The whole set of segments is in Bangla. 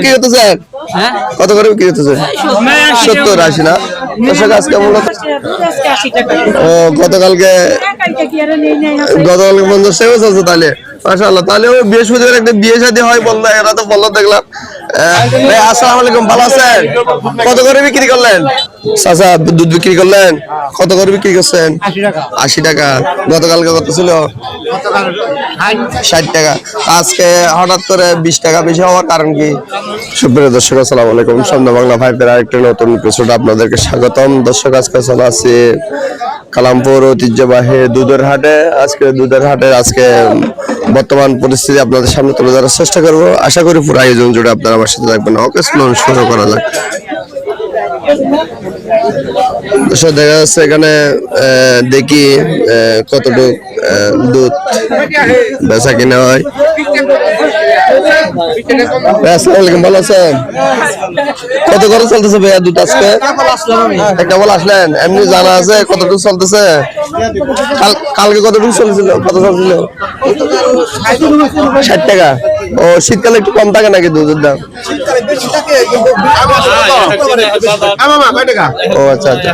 বিক্রি করতেছেন? কত করে বিক্রি করতেছেন? 70-80 না? দর্শক আজকে মূলত গতকালকে 50 টাকা চলছে তাহলে মাশাআল্লাহ। তাহলে ওই বৃহস্পতিবার একটা বিয়ে শাদী হয় বললো, এরা তো বললো দেখলাম। ভাই আসসালামু আলাইকুম, ভালো আছেন? কত করে বিক্রি করলেন চাচা? দুধ বিক্রি করলেন কত করে বিক্রি করছেন? 80 টাকা। গতকালকে কত ছিল? 60 টাকা। আজকে হঠাৎ করে 20 টাকা বেশি হওয়ার কারণ কি? সুপ্রিয় দর্শক আসসালামু আলাইকুম, সামনে বাংলা ভাইদের আরেকটা নতুন এপিসোড আপনাদেরকে স্বাগতম। দর্শক আজকে চলে আসছে কালামপুর ঐতিহ্যবাহী দুধের হাটে। আজকে দুধের হাটের বর্তমান পরিস্থিতি আপনাদের সামনে তুলে ধরার চেষ্টা করবো। আশা করি পুরো আয়োজন জুড়ে আপনারা আমার সাথে থাকবেন। ওকে, শুরু করা যাক। দেখা যাচ্ছে এখানে দেখি কতটুকু দুধ বেচা কিনা হয়। ভালো আছেন? কত করে চলতেছে ভাইয়া দুধ আজকে? একটা বল আসলেন, এমনি জানা আছে কতটুকু চলতেছে? কালকে কতটুকু চলছিল? কত চলছিল? 60 টাকা। ও শীতকালে একটু কম থাকে নাকি দুধের দাম? ও আচ্ছা আচ্ছা।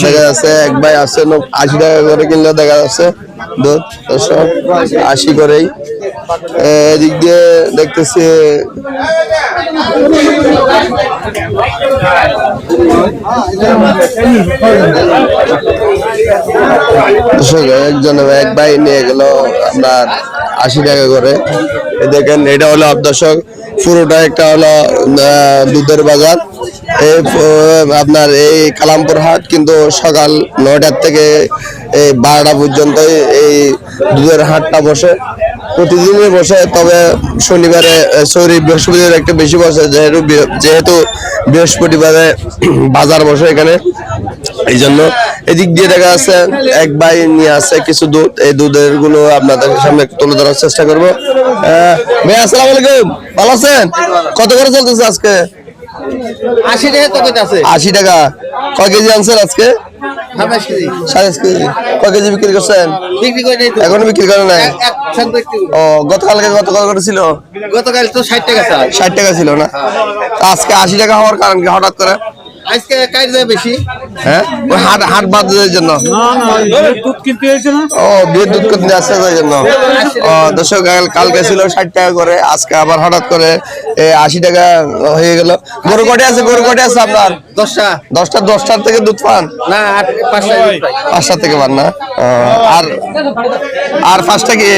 দেখা যাচ্ছে এক ভাই আছে 80 টাকা করে কিনলে দেখা যাচ্ছে দুধ 80 করেই। এদিক দিয়ে দেখতেছি একজন এক ভাই নিয়ে গেল আপনার 80 টাকা করে। দেখেন এটা হলো দর্শক পুরোটা একটা হলো দুধের বাজার। আপনার এই কালামপুর হাট কিন্তু সকাল 9টার থেকে এই 12টা পর্যন্ত এই দুধের হাটটা বসে, প্রতিদিনই বসে। তবে শনিবারে বৃহস্পতিবার একটু বেশি বসে, যেহেতু বৃহস্পতিবারে বাজার বসে এখানে, এই জন্য। এদিক দিয়ে দেখা যাচ্ছে এক ভাই নিয়ে আসছে কিছু দুধ। এই দুধের গুলো আপনাদের সামনে তুলে ধরার চেষ্টা করবো। ভাই আসসালামু আলাইকুম, ভালো আছেন? কত করে চলতেছে আজকে? 80 টাকা। 80 টাকা। কয় কেজি আনছেন আজকে? 27 কেজি। কয় কেজি বিক্রি করছেন? এখনো বিক্রি করেন নাই? ও গতকালকে কত করে ছিল? গতকাল তো 60 টাকা। 60 টাকা ছিল না? আজকে 80 টাকা হওয়ার কারণ কি হঠাৎ করে? আজকে কাজ যায় বেশি। হ্যাঁ, ওই হাট বাজারের জন্য। দুধ কিনতে হয়েছে না? ও বিয়ের দুধ কিনতে আসছে তাই জন্য। ও দর্শক কালকে ছিল 60 টাকা করে, আজকে আবার হঠাৎ করে 80 টাকা হয়ে গেল। গরু কটে আছে? গরু কটে আছে আপনার? 10টা। 10টার থেকে দুধ পান না? 5টা থেকে পান না? আর 5টা কি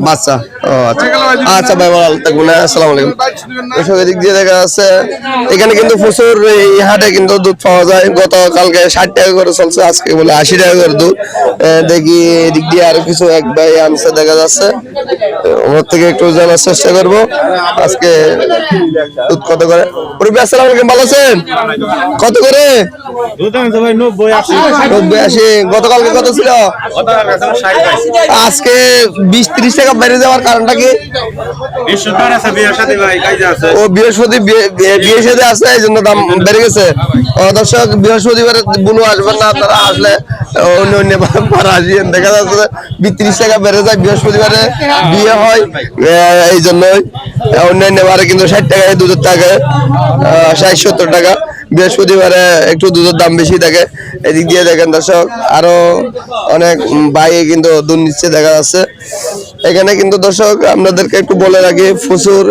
বাচ্চা? ও আচ্ছা আচ্ছা ভাই, ভালো থাকবেন। আসসালামু আলাইকুম। দর্শক এদিক দিয়ে দেখা যাচ্ছে এখানে কিন্তু প্রচুর এই হাটে কিন্তু দুধ পাওয়া যায়। গতকালকে 60 টাকা করে চলছে, আজকে বলে 80 টাকা করে দুধ। দেখি এদিক দিয়ে আরো কিছু এক ভাই আনছে দেখা যাচ্ছে, ওর থেকে একটু জানার চেষ্টা করবো আজকে দুধ কত করে। আসসালামু আলাইকুম, ভালো আছেন? কত করে? 90-80। গতকালকে কত ছিল? আজকে 20-30 টাকা বেড়ে যাওয়ার কারণটা কি? ও বৃহস্পতি বিয়ে সাথে আছে, এই জন্য দাম বেড়ে গেছে। দর্শক বৃহস্পতিবারে বুলু আসবেন না, আপনারা আসলে অন্য আসবেন। দেখা যাচ্ছে 20-30 টাকা বেড়ে যায়, বৃহস্পতিবারে বিয়ে হয়, এই জন্যই। অন্যান্য বারে কিন্তু 60 টাকায় দুধের থাকে, 60-70 টাকা। বৃহস্পতিবারে একটু দুধের দাম বেশি থাকে। এদিক দিয়ে দেখেন দর্শক আরো অনেক ভাই কিন্তু দুধ নিচ্ছে দেখা যাচ্ছে এখানে। কিন্তু দর্শক আপনাদেরকে একটু বলে রাখি, প্রচুর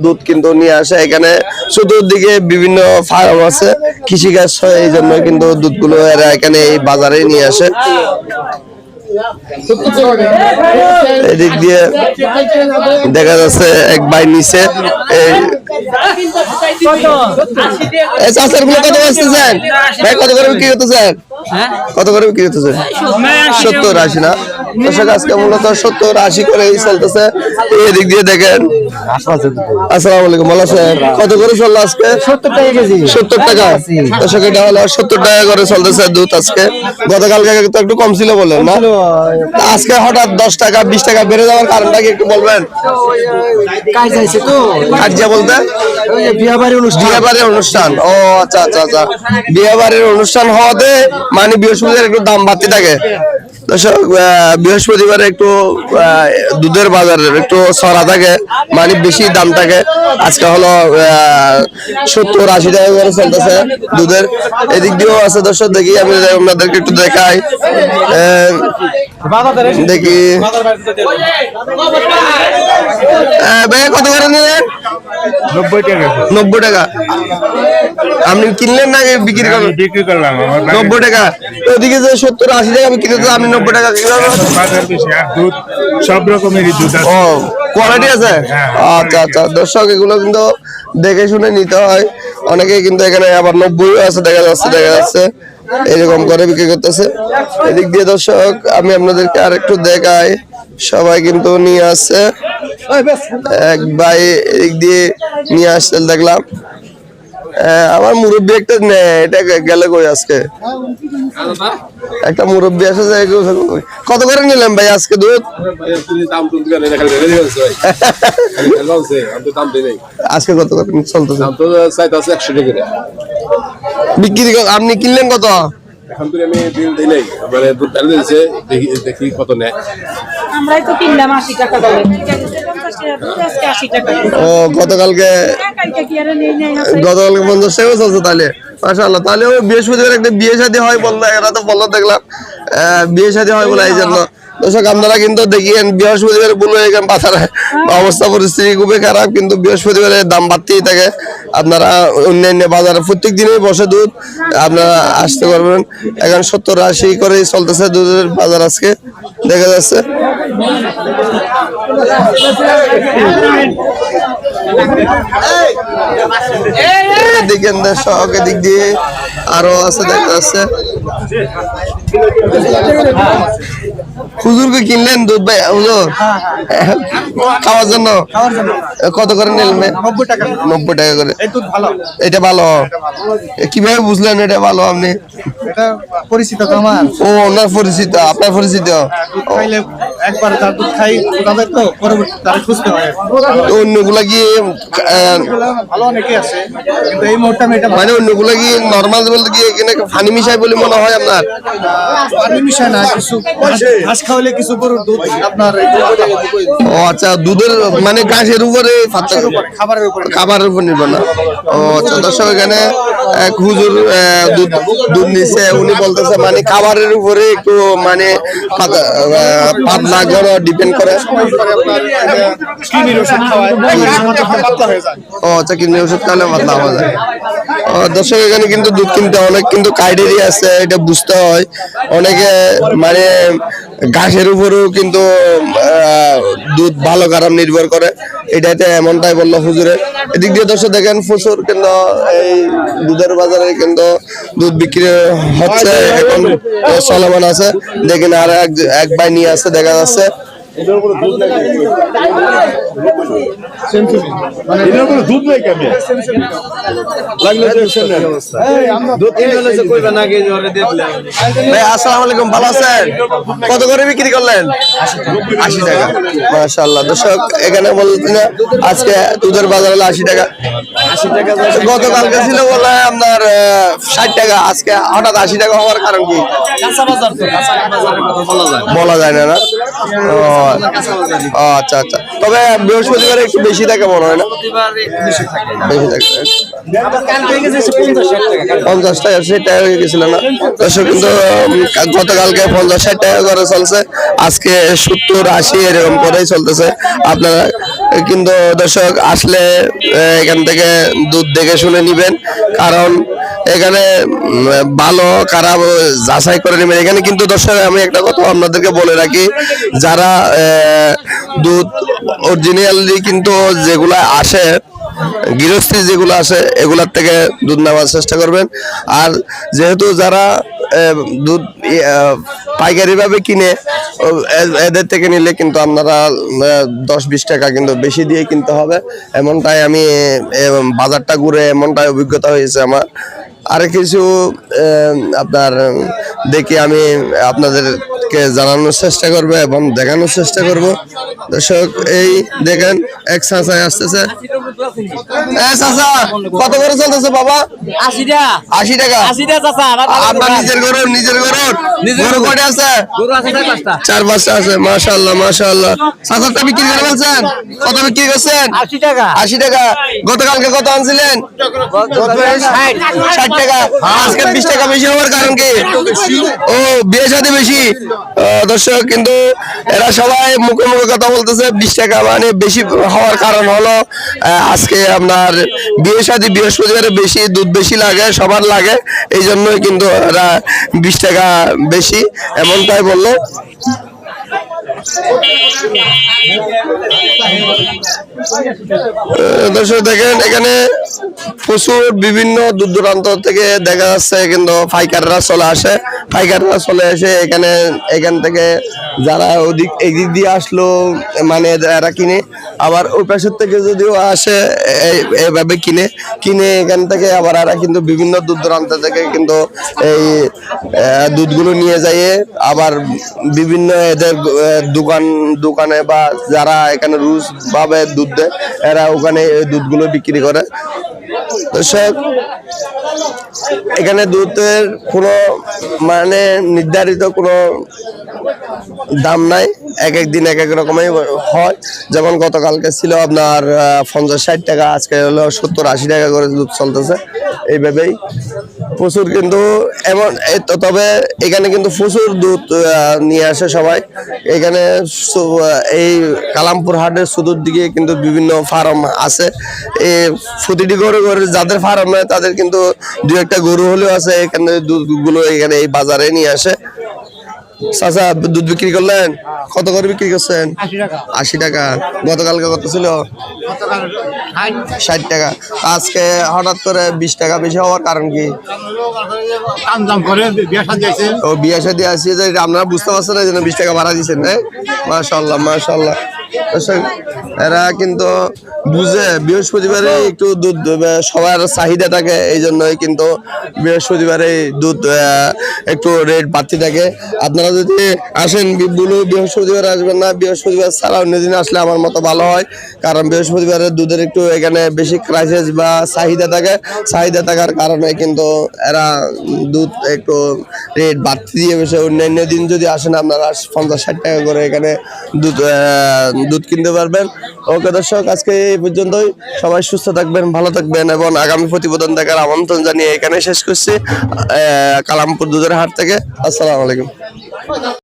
দুধ কিন্তু নিয়ে আসে এখানে। চতুর্দিকে বিভিন্ন ফার্ম আছে, কৃষিকাজ হয়, এই জন্য কিন্তু দুধগুলো এরা এখানে এই বাজারে নিয়ে আসে। এদিক দিয়ে দেখা যাচ্ছে এক ভাই নিচে চাষের গুলো কত বেচতেছেন ভাই? কত করে বিক্রি করতেছেন? কত করে বিক্রি করতেছেন? 70-80 না? দর্শক আজকে মূলত 70-80 করে চলতেছে। এদিক দিয়ে দেখেন। আসসালামু আলাইকুম, ভালো আছেন? কত করে চললো আজকে? 70 টাকা কেজি। 70 টাকা। দর্শক এটা হলো 70 টাকা করে চলতেছে দুধ আজকে। গতকালকে তো একটু কম ছিল বললেন না? আজকে হঠাৎ 10 টাকা 20 টাকা বেড়ে যাওয়ার কারণটা কি একটু বলবেন? কাজ আছে তো। কাজ বলতে বিয়ে বাড়ির অনুষ্ঠান। ও আচ্ছা আচ্ছা আচ্ছা। বিয়ে বাড়ির অনুষ্ঠান হওয়াতে মানে বৃহস্পতিবার একটু দাম বাড়তে থাকে। দর্শক বৃহস্পতিবারে একটু দুধের বাজার একটু সরা থাকে, মানে বেশি দাম থাকে। আজকে হলো 70-80 টাকা করে চলতেছে দুধের। এদিক দিয়েও আছে দর্শক, দেখি আমি আপনাদেরকে একটু দেখাই। দেখি ভাই কত করে নিলেন? 90 টাকা। 90 টাকা। আপনি কিনলেন না বিক্রি করলেন? বিক্রি করলাম। 90 টাকা। ওদিকে যে 70-80 টাকা বিক্রি করতে, আপনি 90 টাকা বাজার বেশি আর দুধ সব রকমেরই দুধ আছে। ও কোয়ালিটি আছে। আচ্ছা আচ্ছা দর্শক, এগুলো কিন্তু দেখে শুনে নিতে হয়। অনেকে কিন্তু এখানে আবার 90 আছে দেখা যাচ্ছে এরকম করে বিক্রি করতেছে। এদিক দিয়ে দর্শক আমি আপনাদেরকে আর একটু দেখাই, সবাই কিন্তু নিয়ে আসছে। এক ভাই এদিক দিয়ে নিয়ে আসছে দেখলাম। আমার মুরব্বী একটা নেয়, এটা গেলে কই আজকে একটা মুরব্বী আসে। কত করে নিলাম ভাই আজকে দুধ? আজকে কত করে চলতেছে বিক্রি? আপনি কিনলেন কত? এখন তো আমি বিল দিই নাই, মানে দুধ ঢালে দিয়েছে, দেখি কত নেয়। আমরাই তো কিনলাম 80 টাকা করে, 50 টাকা দুধ, আজকে 80 টাকা। ও গতকালকে কালকে কি আর নেই নাই? 50 টাকা চলছে তাহলে। মাশাআল্লাহ, তাহলে ওই বৃহস্পতিবার একটা বিয়ে শাদী হয় বললো, এরা তো বললো দেখলাম বিয়ে শাদী হয় বলে, এই জন্য। দর্শক আপনারা কিন্তু দেখিয়েন বৃহস্পতিবার বললো এখানে বাজারে অবস্থা পরিস্থিতি খুবই খারাপ, কিন্তু বৃহস্পতিবারে দাম বাড়তেই থাকে। আপনারা অন্যান্য বাজারে প্রত্যেক দিনেই বসে দুধ, আপনারা আসতে পারবেন। এখন 70-80 করে চলতেছে দুধের বাজার আজকে দেখা যাচ্ছে। দেখেন দর্শক, এদিক দিয়ে আরো আছে দেখা যাচ্ছে। হুজুরকে কিনলেন দুধ ভাই? হুজুর খাওয়ার জন্য কত করে নিলেন? 90 টাকা। 90 টাকা করে। এই দুধ ভালো। এটা ভালো কিভাবে বুঝলেন এটা ভালো? আপনি এটা পরিচিত তো আমার। ও ওনার পরিচিত, আপনার পরিচিত। দুধ খাইলে একবার তার দুধ খাই তাদের তো পরবর্তী তারা খুঁজতে হয়। তো অন্যগুলা কি ভালো অনেকে আছে, কিন্তু এই মুহূর্তে আমি এটা মানে অন্যগুলা কি নর্মাল বলতে কি এখানে পানি মিশাই বলে মনে হয় আপনার? পানি মিশায় না, কিছু ঘাস খাওয়ালে কিছু গরুর দুধ আপনার ও আচ্ছা, দুধের মানে ঘাসের উপরে খাবারের উপরে খাবারের উপর নির্ভর না। ও আচ্ছা দর্শক, এখানে এক হুজুর দুধ নিচ্ছে, উনি বলতেছে মানে খাবারের উপরে একটু মানে পাতলা করে ডিপেন্ড করে। কিডনির ওষুধ খাওয়ায় পাতলা হয়ে যায়। ও আচ্ছা, কিডনির ওষুধ খাওয়ালে পাতলা হওয়া যায়। দর্শক এখানে কিন্তু দুধ কিনতে অনেক কিন্তু ক্রাইটেরিয়া আছে, এটা বুঝতে হয়। অনেকে মানে ঘাসের উপরেও কিন্তু দুধ ভালো খারাপ নির্ভর করে, এটাতে এমনটাই বললো হুজুরে। এদিক দিয়ে দর্শক দেখেন প্রচুর কিন্তু এই দুধের বাজারে কিন্তু দুধ বিক্রি হচ্ছে, এখন চলমান আছে। দেখেন আর এক ভাই নিয়ে আসছে দেখা যাচ্ছে। দুধ নাই কেমন ভাই আসসালামু আলাইকুম, ভালো আছেন? কত করে বিক্রি করলেন? 80 টাকা। মাশাআল্লাহ দর্শক, এখানে বলতেন আজকে দুধের বাজার হলো 80 টাকা। গতকালকে ছিল বলে আপনার 60 টাকা, আজকে হঠাৎ 80 টাকা হওয়ার কারণ কি? বলা যায় না। ও আচ্ছা আচ্ছা, তবে বৃহস্পতিবারে একটু বেশি থাকে মনে হয় না? বেশি থাকে 50 টাকা 60 টাকা হয়ে গেছিল না দর্শক, কিন্তু গতকালকে 50-60 টাকা করে চলছে, আজকে 70-80 এরকম করেই চলতেছে। আপনারা কিন্তু দর্শক আসলে এখান থেকে দুধ দেখে শুনে নিবেন, কারণ এখানে ভালো খারাপ যাচাই করে নেবেন। এখানে কিন্তু দর্শক আমি একটা কথা আপনাদেরকে বলে রাখি, যারা দুধ অরিজিনালি কিন্তু যেগুলা আসে গৃহস্থী যেগুলো আসে এগুলার থেকে দুধ নেওয়ার চেষ্টা করবেন। আর যেহেতু যারা দুধ পাইকারি ভাবে কিনে এদের থেকে নিলে কিন্তু আপনারা 10-20 টাকা কিন্তু বেশি দিয়ে কিনতে হবে, এমনটাই আমি বাজারটা ঘুরে এমনটাই অভিজ্ঞতা হয়েছে আমার। আর কিছু আপনার দেখি আমি আপনাদের আপনাদেরকে জানানোর চেষ্টা করবো এবং দেখানোর চেষ্টা করব। দর্শক এই দেখেন এক চাচায় আসতেছে। চাচা কত করে চলতেছে বাবা? 80 টাকা 80 টাকা। 80 টাকা চাচা আপনার নিজের গরু কয়টা আছে? গরু আছে 4-5টা 4-5টা আছে। মাশাআল্লাহ মাশাআল্লাহ। চাচাটা বিক্রি করে ফেলছেন? কত বিক্রি করছেন? 80 টাকা 80 টাকা। গতকালকে কত আনছিলেন? 60 টাকা। আজকে 20 টাকা বেশি হওয়ার কারণ কি? ও বিয়ে শাদী বেশি। দর্শক কিন্তু এরা সবাই মুখে মুখে কথা বলতেছে 20 টাকা মানে বেশি হওয়ার কারণ হলো আজকে আপনার বিয়ে শাদী বৃহস্পতিবারে বেশি দুধ বেশি লাগে, সবার লাগে, এই জন্যই কিন্তু এরা 20 টাকা বেশি এমনটাই বললো। দর্শক দেখেন এখানে প্রচুর বিভিন্ন দূর দূরান্ত থেকে দেখা যাচ্ছে কিন্তু পাইকাররা চলে আসে। পাইকাররা চলে এসে এখান থেকে যারা এদিক দিয়ে আসলো মানে এরা কিনে, আবার ওই পাশের থেকে যদিও আসে এইভাবে কিনে এখান থেকে আবার এরা কিন্তু বিভিন্ন দূর দূরান্ত থেকে কিন্তু এই দুধগুলো নিয়ে যায়, আবার বিভিন্ন এদের দোকানে বা যারা এখানে রুজ ভাবে দুধ দেয় এরা ওখানে এই দুধগুলো বিক্রি করে। দর্শক এখানে দুধের কোনো মানে নির্ধারিত কোনো দাম নাই, এক এক দিন এক এক রকমই হয়। যেমন গতকালকে ছিল আপনার 50-60 টাকা, আজকে হলো 70-80 টাকা করে দুধ চলতেছে। এইভাবেই প্রচুর কিন্তু এমন তবে এখানে কিন্তু প্রচুর দুধ নিয়ে আসে সবাই। এখানে এই কালামপুর হাটের চতুর্দিকে কিন্তু বিভিন্ন ফার্ম আছে। এই প্রতিটি ঘরে যাদের ফার্ম হয় তাদের কিন্তু 2-1টা গরু হলেও আছে, এখানে দুধগুলো এখানে এই বাজারে নিয়ে আসে। চাচা দুধ বিক্রি করলেন? কত করে বিক্রি করছেন? 80 টাকা। গতকালকে কত ছিল? 60 টাকা। আজকে হঠাৎ করে 20 টাকা বেশি হওয়ার কারণ কি? ও বিয়ে শাদী আসছে যে আপনারা বুঝতে পারছেন না, যেন 20 টাকা ভাড়া দিচ্ছেন। মাশাআল্লাহ মাশাআল্লাহ। এরা কিন্তু বুঝে বৃহস্পতিবারে একটু দুধ সবার চাহিদা থাকে, এই জন্যই কিন্তু বৃহস্পতিবারে দুধ একটু রেট বাড়তি থাকে। আপনারা যদি আসেন বৃহস্পতিবার আসবেন না, বৃহস্পতিবার ছাড়া অন্য দিন আসলে আমার মতো ভালো হয়, কারণ বৃহস্পতিবারে দুধের একটু এখানে বেশি ক্রাইসিস বা চাহিদা থাকে। চাহিদা থাকার কারণে কিন্তু এরা দুধ একটু রেট বাড়তি দিয়ে বসে। অন্যান্য দিন যদি আসেন আপনারা 50-60 টাকা করে এখানে দুধ কিনতে পারবেন। ওকে দর্শক, আজকে এই পর্যন্তই। সবাই সুস্থ থাকবেন, ভালো থাকবেন এবং আগামী প্রতিবেদন দেখার আমন্ত্রণ জানিয়ে এখানে শেষ করছি কালামপুর দুধের হাট থেকে। আসসালামু আলাইকুম।